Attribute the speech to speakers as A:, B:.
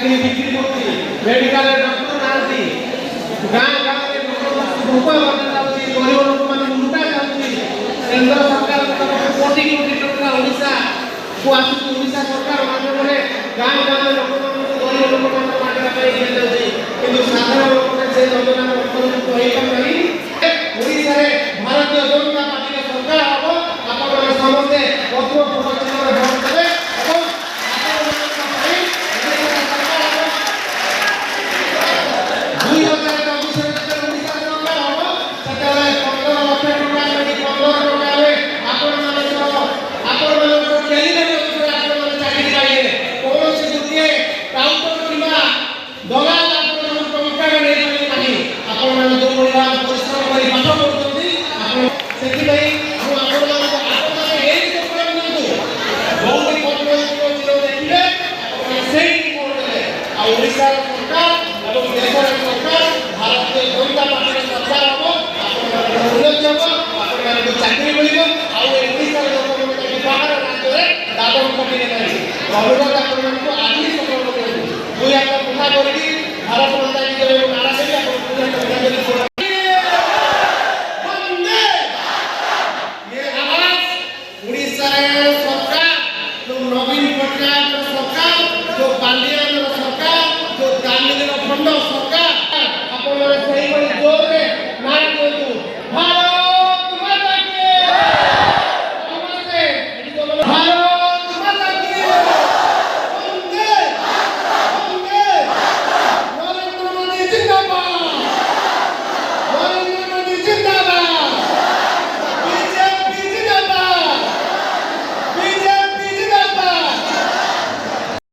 A: ଚାକିରି ବିକ୍ରି କରୁଛି, ମେଡିକାଲରେ ଡକ୍ଟର ନାହାନ୍ତି, ଗାଁ ଗାଁରେ ଭୋକ ବଣ୍ଟାଯାଉଛି, ଗରିବ ଲୋକମାନଙ୍କୁ ଲୁଟା ଯାଉଛି। କେନ୍ଦ୍ର ସରକାରଙ୍କ ତରଫରୁ କୋଟି କୋଟି ଟଙ୍କା ଓଡ଼ିଶାକୁ ଆସୁଛି। ଓଡ଼ିଶା ସରକାର ମାଧ୍ୟମରେ ଗାଁ ଗାଁରେ ଲୋକମାନଙ୍କୁ ଗରିବ ଲୋକମାନଙ୍କୁ ମାଗଣା ପାଇଁ ଦିଆଯାଉଛି, କିନ୍ତୁ ସାଧାରଣ ଲୋକମାନେ ସେ ଯୋଜନାର ଅନ୍ତର୍ଭୁକ୍ତ ହୋଇପାରୁନାହିଁ। ଓଡ଼ିଶାରେ ଭାରତୀୟ ଜନତା ପାର୍ଟିର ସରକାର ହେବ। ଆପଣମାନେ ସମସ୍ତେ ପଦ୍ମ ଫୁଲ ଚିହ୍ନରେ ଭୋଟ ଦେବେ ଏବଂ ଆପଣମାନଙ୍କ ପାଇଁ ଓଡ଼ିଶା ସରକାର 2024 ଯେତେବେଳେ ଓଡ଼ିଶା ସରକାର ହେବ ସେତେବେଳେ 15 ଲକ୍ଷ ଟଙ୍କା ଯଦି 15 ଟଙ୍କାରେ ଆପଣମାନଙ୍କ ଟେଲିଭିଜନ ଉପରେ ଆପଣମାନେ ଚାକିରି ପାଇବେ। କୌଣସି ଗୋଟିଏ ଟାଉଟର କିମ୍ବା ଦଲାଲ ଆପଣମାନଙ୍କୁ ଟଙ୍କାରେ ନେଇପାରିବେ ନାହିଁ। ଆପଣମାନେ ଯେଉଁ ଭଳି ପରିଶ୍ରମ କରି ପାଠ ପଢୁଛନ୍ତି ସେଥିପାଇଁ ମୁଁ ଆପଣମାନଙ୍କୁ ଆପଣମାନେ ଏଇ ସଫଳ ନିଅନ୍ତୁ। ଯେଉଁଠି ପଦ୍ମଶ୍ରୀ ଦେଖିବେ ଆପଣମାନେ ସେଇଠି ଭୋଟ ଦେବେ। ଆଉ ଓଡ଼ିଶାର ସରକାର ଏବଂ ଦେଶର